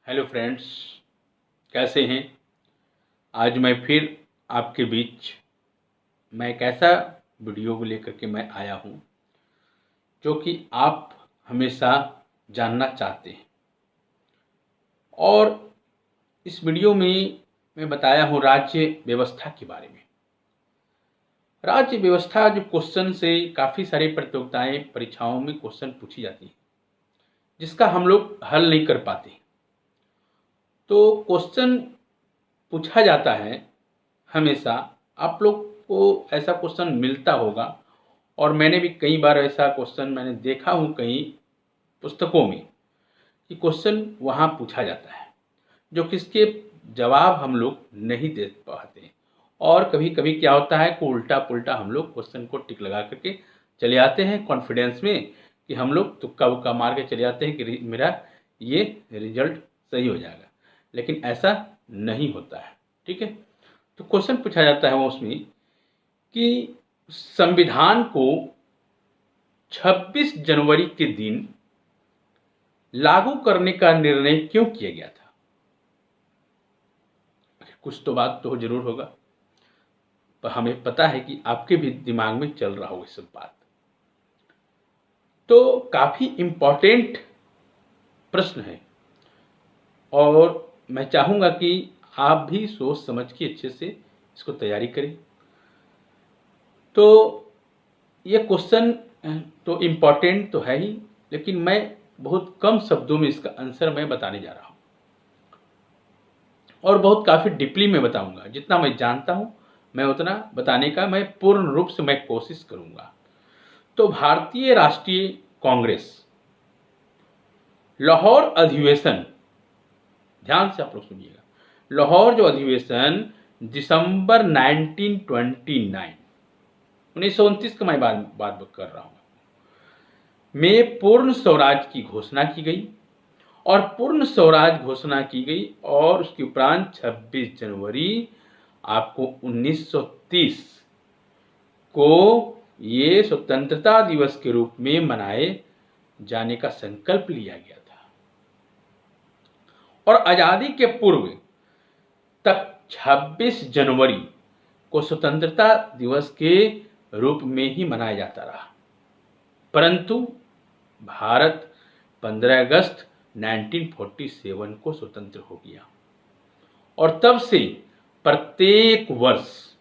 Hello friends, कैसे हैं। आज मैं फिर आपके बीच मैं एक ऐसा वीडियो को लेकर के मैं आया हूं जो कि आप हमेशा जानना चाहते हैं। और इस वीडियो में मैं बताया हूं राज्य व्यवस्था के बारे में। राज्य व्यवस्था जो क्वेश्चन से काफ़ी सारी प्रतियोगिताएं परीक्षाओं में क्वेश्चन पूछी जाती है, जिसका हम लोग हल नहीं कर पाते। तो क्वेश्चन पूछा जाता है हमेशा, आप लोग को ऐसा क्वेश्चन मिलता होगा और मैंने भी कई बार ऐसा क्वेश्चन मैंने देखा हूँ कई पुस्तकों में कि क्वेश्चन वहाँ पूछा जाता है जो किसके जवाब हम लोग नहीं दे पाते। और कभी कभी क्या होता है कि उल्टा पुल्टा हम लोग क्वेश्चन को टिक लगा करके चले आते हैं कॉन्फिडेंस में कि हम लोग तुक्का उक्का मार के चले जाते हैं कि मेरा ये रिजल्ट सही हो जाएगा, लेकिन ऐसा नहीं होता है। ठीक है, तो क्वेश्चन पूछा जाता है उसमें कि संविधान को 26 जनवरी के दिन लागू करने का निर्णय क्यों किया गया था। कुछ तो बात तो जरूर होगा, पर हमें पता है कि आपके भी दिमाग में चल रहा होगा सब बात। तो काफी इंपॉर्टेंट प्रश्न है और मैं चाहूंगा कि आप भी सोच समझ के अच्छे से इसको तैयारी करें। तो ये क्वेश्चन तो इम्पॉर्टेंट तो है ही, लेकिन मैं बहुत कम शब्दों में इसका आंसर मैं बताने जा रहा हूँ और बहुत काफ़ी डीपली मैं बताऊंगा। जितना मैं जानता हूँ मैं उतना बताने का मैं पूर्ण रूप से मैं कोशिश करूंगा। तो भारतीय राष्ट्रीय कांग्रेस लाहौर अधिवेशन, ध्यान से आप लोग सुनिएगा, लाहौर जो अधिवेशन दिसंबर 1929 का मैं बात कर रहा हूँ में पूर्ण स्वराज की घोषणा की गई। और पूर्ण स्वराज घोषणा की गई और उसके उपरांत 26 जनवरी आपको 1930 को ये स्वतंत्रता दिवस के रूप में मनाए जाने का संकल्प लिया गया था। और आजादी के पूर्व तक 26 जनवरी को स्वतंत्रता दिवस के रूप में ही मनाया जाता रहा, परंतु भारत 15 अगस्त 1947 को स्वतंत्र हो गया और तब से प्रत्येक वर्ष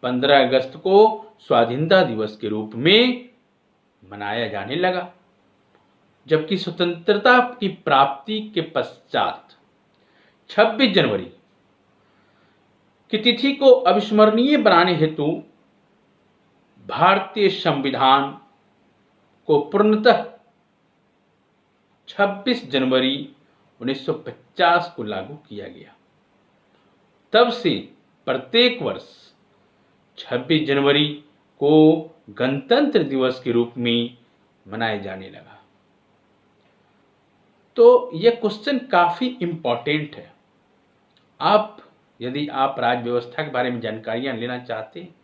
15 अगस्त को स्वाधीनता दिवस के रूप में मनाया जाने लगा। जबकि स्वतंत्रता की प्राप्ति के पश्चात 26 जनवरी की तिथि को अविस्मरणीय बनाने हेतु भारतीय संविधान को पूर्णतः 26 जनवरी 1950 को लागू किया गया। तब से प्रत्येक वर्ष 26 जनवरी को गणतंत्र दिवस के रूप में मनाया जाने लगा। तो यह क्वेश्चन काफी इंपॉर्टेंट है। यदि आप राज्य व्यवस्था के बारे में जानकारियां लेना चाहते हैं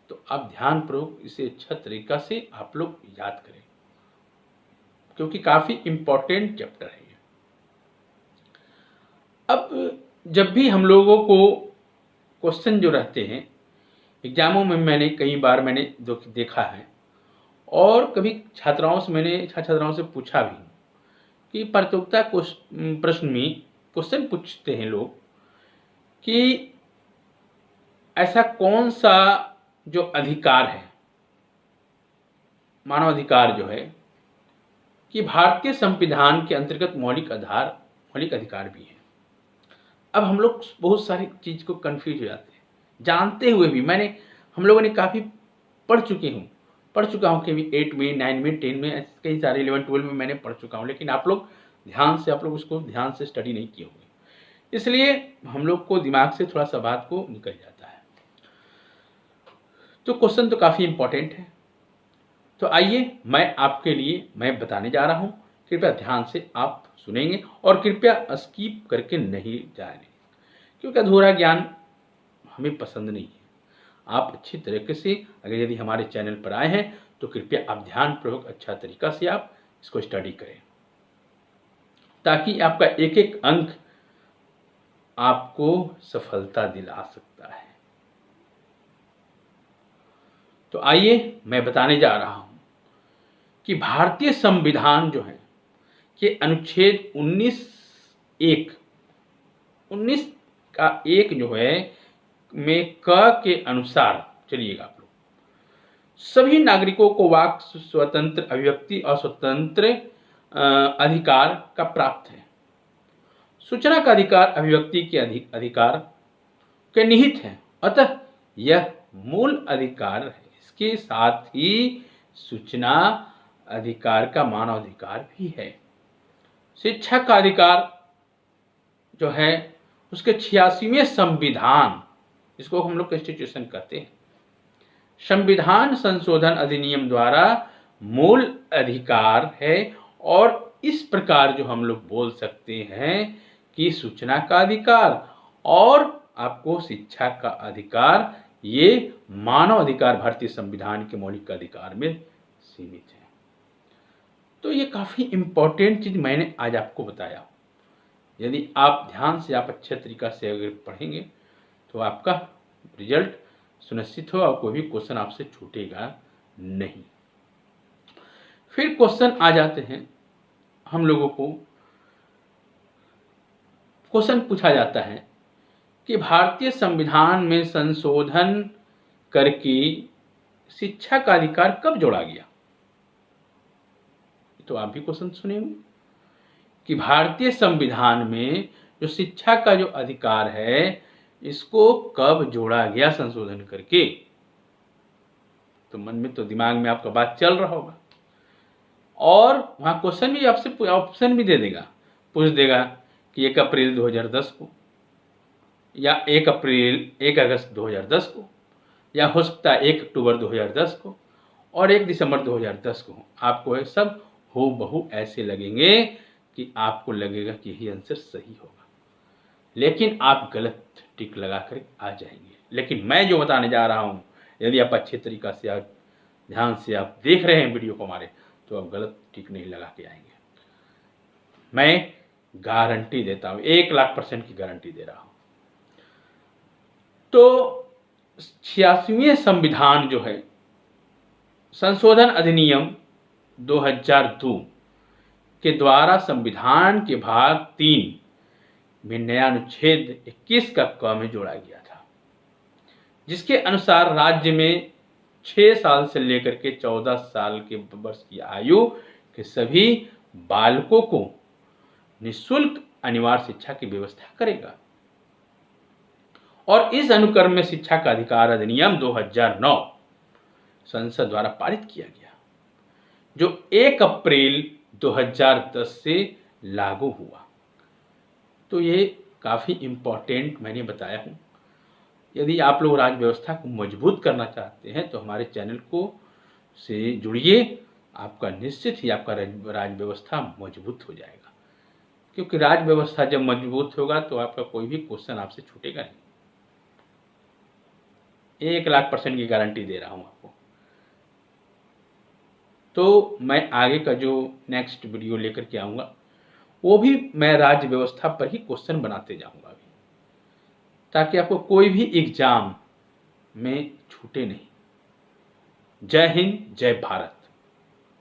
तो आप ध्यानपूर्वक इसे अच्छा तरीका से आप लोग याद करें, क्योंकि काफी इंपॉर्टेंट चैप्टर है ये। अब जब भी हम लोगों को क्वेश्चन जो रहते हैं एग्जामों में, मैंने कई बार देखा है और कभी छात्राओं से पूछा भी कि प्रतियोगिता प्रश्न में क्वेश्चन पूछते हैं लोग कि ऐसा कौन सा जो अधिकार है, मानव अधिकार जो है, कि भारतीय संविधान के अंतर्गत मौलिक अधिकार भी है। अब हम लोग बहुत सारी चीज को कंफ्यूज हो जाते हैं, जानते हुए भी। हम लोगों ने काफी पढ़ चुका हूँ कि 8 में 9 में 10 में कई सारे 11 12 में मैंने पढ़ चुका हूँ, लेकिन आप लोग उसको ध्यान से स्टडी नहीं किए होंगे, इसलिए हम लोग को दिमाग से थोड़ा सा बात को निकल जाता है। तो क्वेश्चन तो काफी इंपॉर्टेंट है। तो आइए मैं आपके लिए मैं बताने जा रहा हूं, कृपया ध्यान से आप सुनेंगे और कृपया स्किप करके नहीं जाएंगे, क्योंकि अधूरा ज्ञान हमें पसंद नहीं है। आप अच्छी तरीके से अगर यदि हमारे चैनल पर आए हैं तो कृपया आप ध्यानपूर्वक अच्छा तरीका से आप इसको स्टडी करें। ताकि आपका एक एक अंक आपको सफलता दिला सकता है। तो आइए मैं बताने जा रहा हूं कि भारतीय संविधान जो है कि अनुच्छेद 19 का एक जो है में क के अनुसार, चलिएगा आप लोग, सभी नागरिकों को वाक स्वतंत्र, अभिव्यक्ति और स्वतंत्र अधिकार का प्राप्त है। सूचना का अधिकार अभिव्यक्ति के अधिकार के निहित है, अतः यह मूल अधिकार है। इसके साथ ही सूचना अधिकार का मानव अधिकार भी है। शिक्षा का अधिकार जो है उसके 86वें संविधान, इसको हम लोग कॉन्स्टिट्यूशन कहते हैं, संविधान संशोधन अधिनियम द्वारा मूल अधिकार है। और इस प्रकार जो हम लोग बोल सकते हैं कि सूचना का अधिकार और आपको शिक्षा का अधिकार, ये मानव अधिकार भारतीय संविधान के मौलिक अधिकार में सीमित है। तो ये काफी इंपॉर्टेंट चीज मैंने आज आपको बताया। यदि आप ध्यान से, आप अच्छे तरीका से अगर पढ़ेंगे तो आपका रिजल्ट सुनिश्चित हो और कोई भी क्वेश्चन आपसे छूटेगा नहीं। फिर क्वेश्चन आ जाते हैं, हम लोगों को क्वेश्चन पूछा जाता है कि भारतीय संविधान में संशोधन करके शिक्षा का अधिकार कब जोड़ा गया। तो आप भी क्वेश्चन सुनेंगे कि भारतीय संविधान में जो शिक्षा का जो अधिकार है इसको कब जोड़ा गया संशोधन करके। तो मन में, तो दिमाग में आपका बात चल रहा होगा। और वहां क्वेश्चन भी आपसे ऑप्शन भी दे देगा, पूछ देगा कि 1 अप्रैल 2010 को, या 1 अगस्त 2010 को, या हो सकता है 1 अक्टूबर 2010 को और 1 दिसंबर 2010 को। आपको ये सब हो बहु ऐसे लगेंगे कि आपको लगेगा कि यही आंसर सही होगा, लेकिन आप गलत टिक लगा कर आ जाएंगे। लेकिन मैं जो बताने जा रहा हूं, यदि आप अच्छे तरीका से, आप ध्यान से आप देख रहे हैं वीडियो को हमारे, तो आप गलत टिक नहीं लगा के आएंगे। मैं गारंटी देता हूं, 1,00,000% की गारंटी दे रहा हूं। तो 86वें संविधान जो है, संशोधन अधिनियम 2002 के द्वारा संविधान के भाग 3 में नया अनुच्छेद 21 का क में जोड़ा गया था, जिसके अनुसार राज्य में 6 साल से लेकर के 14 साल के वर्ष की आयु के सभी बालकों को निःशुल्क अनिवार्य शिक्षा की व्यवस्था करेगा। और इस अनुक्रम में शिक्षा का अधिकार अधिनियम 2009 संसद द्वारा पारित किया गया, जो 1 अप्रैल 2010 से लागू हुआ। तो ये काफी इंपॉर्टेंट मैंने बताया हूं। यदि आप लोग राज्य व्यवस्था को मजबूत करना चाहते हैं तो हमारे चैनल को से जुड़िए, आपका निश्चित ही आपका राज्य व्यवस्था मजबूत हो जाएगा। क्योंकि राज्य व्यवस्था जब मजबूत होगा तो आपका कोई भी क्वेश्चन आपसे छूटेगा नहीं। 1,00,000% की गारंटी दे रहा हूं आपको। तो मैं आगे का जो नेक्स्ट वीडियो लेकर के आऊँगा वो भी मैं राज्य व्यवस्था पर ही क्वेश्चन बनाते जाऊँगा अभी, ताकि आपको कोई भी एग्जाम में छूटे नहीं। जय हिंद, जय भारत।